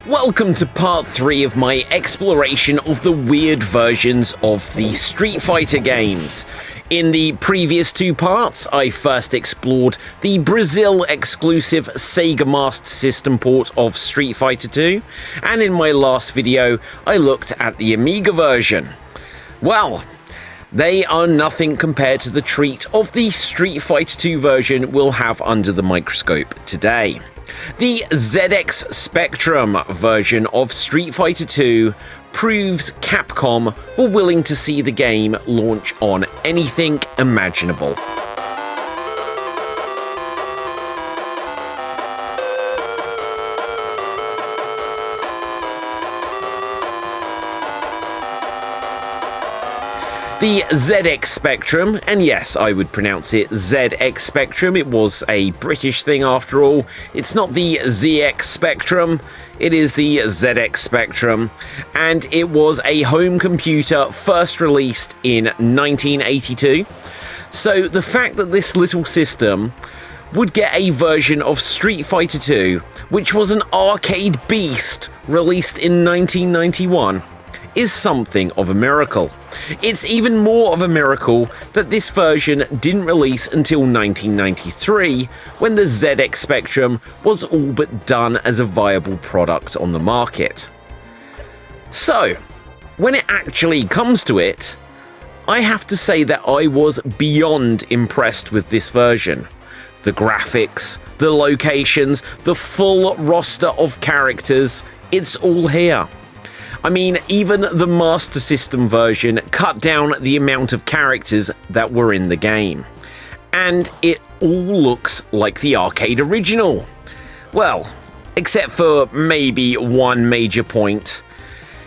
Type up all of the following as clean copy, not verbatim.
Welcome to part 3 of my exploration of the weird versions of the Street Fighter games. In the previous 2 parts, I first explored the Brazil-exclusive Sega Master System port of Street Fighter 2, and in my last video, I looked at the Amiga version. Well, they are nothing compared to the treat of the Street Fighter 2 version we'll have under the microscope today. The ZX Spectrum version of Street Fighter 2 proves Capcom were willing to see the game launch on anything imaginable. The ZX Spectrum, and yes, I would pronounce it ZX Spectrum, it was a British thing after all. It's not the ZX Spectrum, it is the ZX Spectrum, and it was a home computer first released in 1982. So the fact that this little system would get a version of Street Fighter 2, which was an arcade beast, released in 1991, is something of a miracle. It's even more of a miracle that this version didn't release until 1993, when the ZX Spectrum was all but done as a viable product on the market. So, when it actually comes to it, I have to say that I was beyond impressed with this version. The graphics, the locations, the full roster of characters, it's all here. I mean, even the Master System version cut down the amount of characters that were in the game. And it all looks like the arcade original. Well, except for maybe one major point.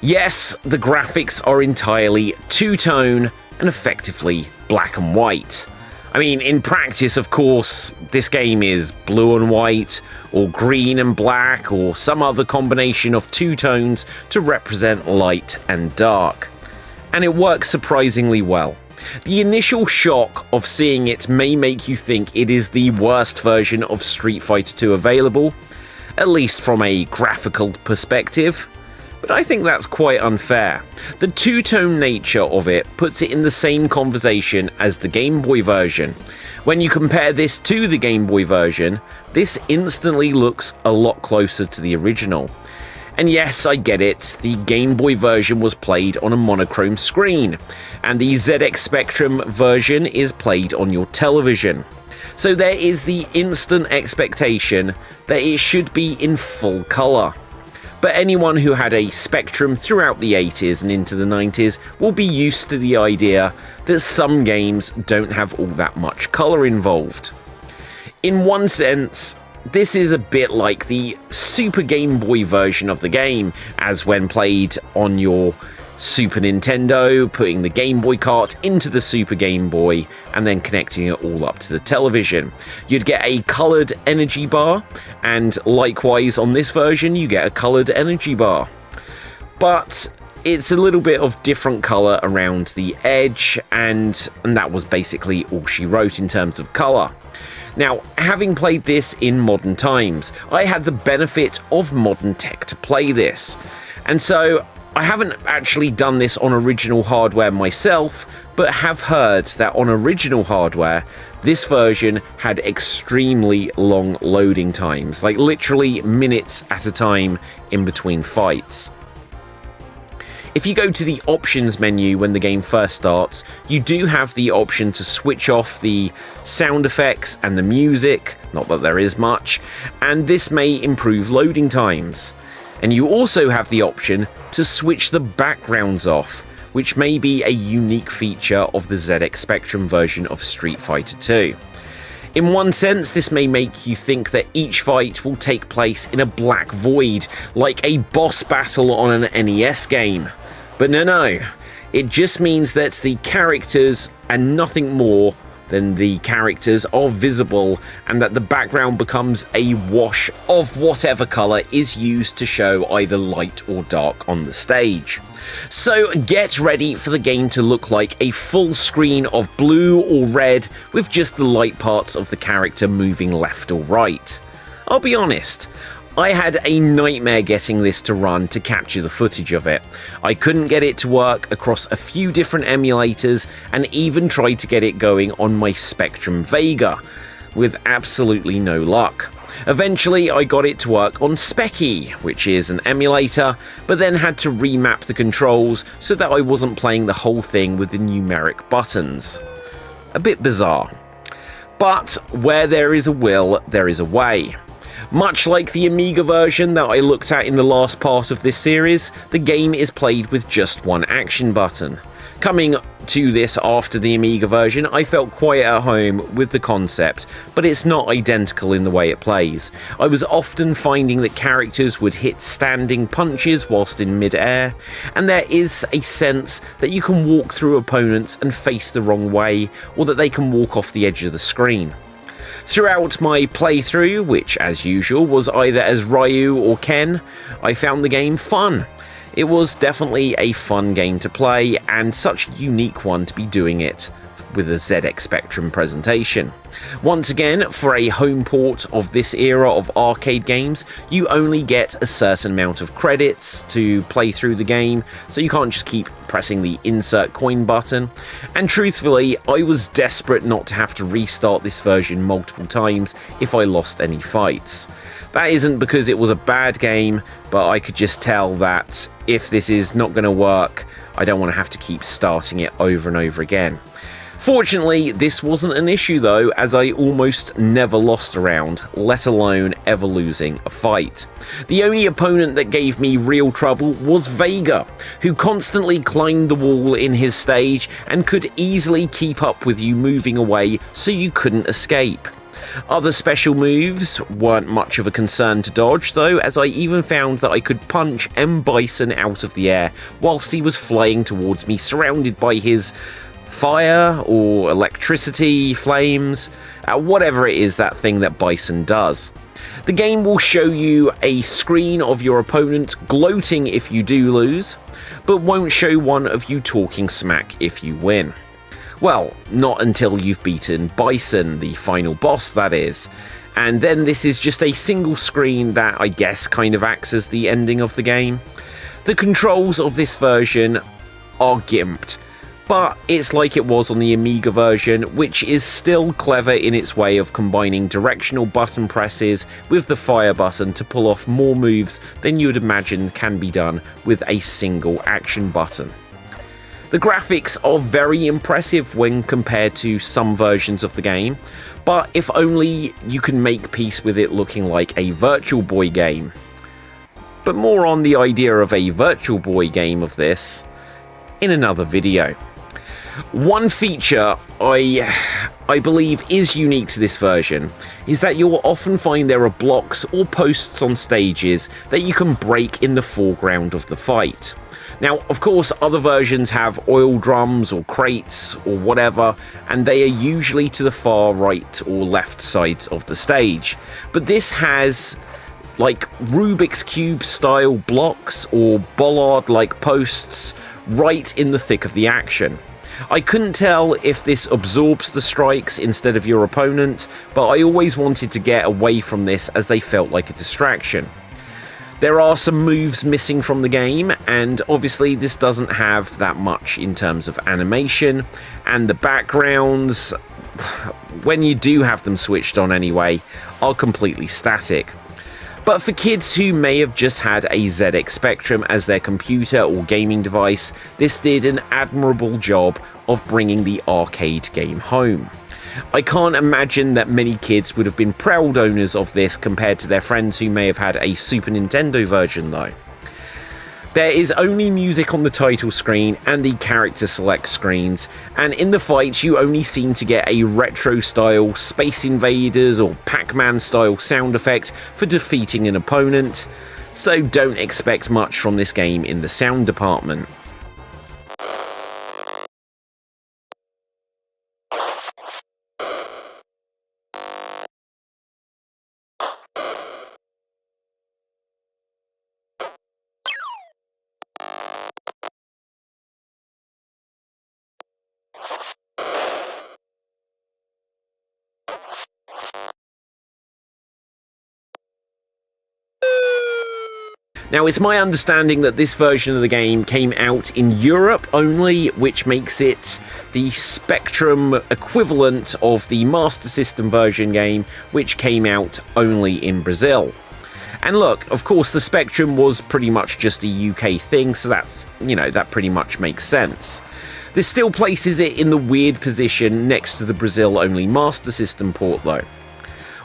Yes, the graphics are entirely two-tone and effectively black and white. I mean, in practice, of course, this game is blue and white, or green and black, or some other combination of two tones to represent light and dark. And it works surprisingly well. The initial shock of seeing it may make you think it is the worst version of Street Fighter 2 available, at least from a graphical perspective. But I think that's quite unfair. The two-tone nature of it puts it in the same conversation as the Game Boy version. When you compare this to the Game Boy version, this instantly looks a lot closer to the original. And yes, I get it, the Game Boy version was played on a monochrome screen, and the ZX Spectrum version is played on your television. So there is the instant expectation that it should be in full colour. But anyone who had a Spectrum throughout the 80s and into the 90s will be used to the idea that some games don't have all that much colour involved. In one sense, this is a bit like the Super Game Boy version of the game, as when played on your Super Nintendo, putting the Game Boy cart into the Super Game Boy and then connecting it all up to the television. You'd get a coloured energy bar, and likewise on this version you get a coloured energy bar. But it's a little bit of different colour around the edge, and that was basically all she wrote in terms of colour. Now, having played this in modern times, I had the benefit of modern tech to play this, and so I haven't actually done this on original hardware myself, but have heard that on original hardware, this version had extremely long loading times, like literally minutes at a time in between fights. If you go to the options menu when the game first starts, you do have the option to switch off the sound effects and the music, not that there is much, and this may improve loading times. And you also have the option to switch the backgrounds off, which may be a unique feature of the ZX Spectrum version of Street Fighter 2. In one sense, this may make you think that each fight will take place in a black void, like a boss battle on an NES game. But no, it just means that the characters and nothing more than the characters are visible, and that the background becomes a wash of whatever colour is used to show either light or dark on the stage. So get ready for the game to look like a full screen of blue or red with just the light parts of the character moving left or right. I'll be honest, I had a nightmare getting this to run to capture the footage of it. I couldn't get it to work across a few different emulators and even tried to get it going on my Spectrum Vega, with absolutely no luck. Eventually I got it to work on Specky, which is an emulator, but then had to remap the controls so that I wasn't playing the whole thing with the numeric buttons. A bit bizarre. But where there is a will, there is a way. Much like the Amiga version that I looked at in the last part of this series, the game is played with just one action button. Coming to this after the Amiga version, I felt quite at home with the concept, but it's not identical in the way it plays. I was often finding that characters would hit standing punches whilst in mid-air, and there is a sense that you can walk through opponents and face the wrong way, or that they can walk off the edge of the screen. Throughout my playthrough, which as usual was either as Ryu or Ken, I found the game fun. It was definitely a fun game to play, and such a unique one to be doing it with a ZX Spectrum presentation. Once again, for a home port of this era of arcade games, you only get a certain amount of credits to play through the game, so you can't just keep pressing the insert coin button. And truthfully, I was desperate not to have to restart this version multiple times if I lost any fights. That isn't because it was a bad game, but I could just tell that if this is not going to work, I don't want to have to keep starting it over and over again. Fortunately, this wasn't an issue though, as I almost never lost a round, let alone ever losing a fight. The only opponent that gave me real trouble was Vega, who constantly climbed the wall in his stage and could easily keep up with you moving away so you couldn't escape. Other special moves weren't much of a concern to dodge though, as I even found that I could punch Bison out of the air whilst he was flying towards me, surrounded by his fire or electricity, flames, whatever it is that thing that Bison does. The game will show you a screen of your opponent gloating if you do lose, but won't show one of you talking smack if you win. Well, not until you've beaten Bison, the final boss that is. And then this is just a single screen that I guess kind of acts as the ending of the game. The controls of this version are gimped, but it's like it was on the Amiga version, which is still clever in its way of combining directional button presses with the fire button to pull off more moves than you would imagine can be done with a single action button. The graphics are very impressive when compared to some versions of the game, but if only you can make peace with it looking like a Virtual Boy game. But more on the idea of a Virtual Boy game of this in another video. One feature I believe is unique to this version is that you'll often find there are blocks or posts on stages that you can break in the foreground of the fight. Now, of course, other versions have oil drums or crates or whatever, and they are usually to the far right or left sides of the stage. But this has like Rubik's Cube style blocks or bollard-like posts right in the thick of the action. I couldn't tell if this absorbs the strikes instead of your opponent, but I always wanted to get away from this as they felt like a distraction. There are some moves missing from the game, and obviously this doesn't have that much in terms of animation, and the backgrounds, when you do have them switched on anyway, are completely static. But for kids who may have just had a ZX Spectrum as their computer or gaming device, this did an admirable job of bringing the arcade game home. I can't imagine that many kids would have been proud owners of this compared to their friends who may have had a Super Nintendo version though. There is only music on the title screen and the character select screens, and in the fights you only seem to get a retro style Space Invaders or Pac-Man style sound effect for defeating an opponent, so don't expect much from this game in the sound department. Now, it's my understanding that this version of the game came out in Europe only, which makes it the Spectrum equivalent of the Master System version game, which came out only in Brazil. And look, of course, the Spectrum was pretty much just a UK thing, so that's, that pretty much makes sense. This still places it in the weird position next to the Brazil-only Master System port, though.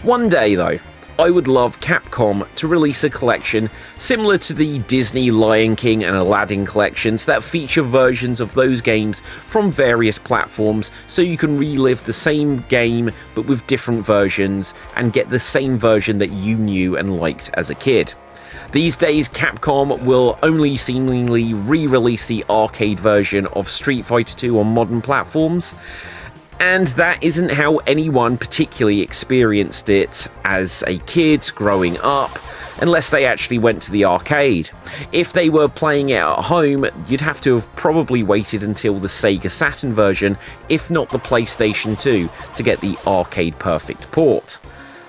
One day, though, I would love Capcom to release a collection similar to the Disney Lion King and Aladdin collections that feature versions of those games from various platforms, so you can relive the same game but with different versions and get the same version that you knew and liked as a kid. These days, Capcom will only seemingly re-release the arcade version of Street Fighter 2 on modern platforms, and that isn't how anyone particularly experienced it as a kid growing up, unless they actually went to the arcade. If they were playing it at home, you'd have to have probably waited until the Sega Saturn version, if not the PlayStation 2, to get the arcade perfect port.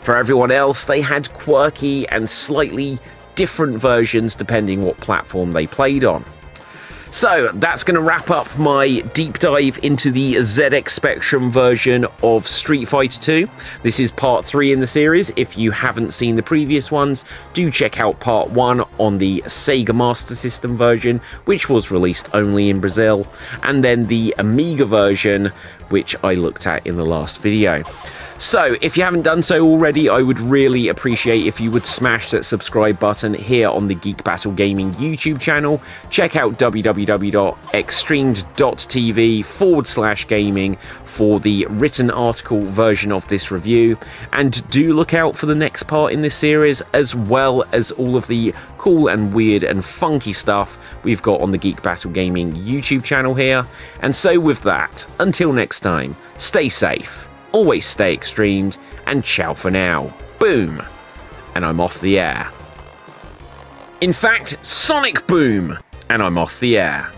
For everyone else, they had quirky and slightly different versions depending what platform they played on. So that's going to wrap up my deep dive into the ZX Spectrum version of Street Fighter 2. This is part 3 in the series. If you haven't seen the previous ones, do check out part 1 on the Sega Master System version, which was released only in Brazil, and then the Amiga version, which I looked at in the last video. So, if you haven't done so already, I would really appreciate if you would smash that subscribe button here on the Geek Battle Gaming YouTube channel. Check out www.xstreamed.tv/gaming for the written article version of this review. And do look out for the next part in this series, as well as all of the cool and weird and funky stuff we've got on the Geek Battle Gaming YouTube channel here. And so with that, until next time, stay safe. Always stay extremed, and ciao for now. Boom! And I'm off the air. In fact, sonic boom! And I'm off the air.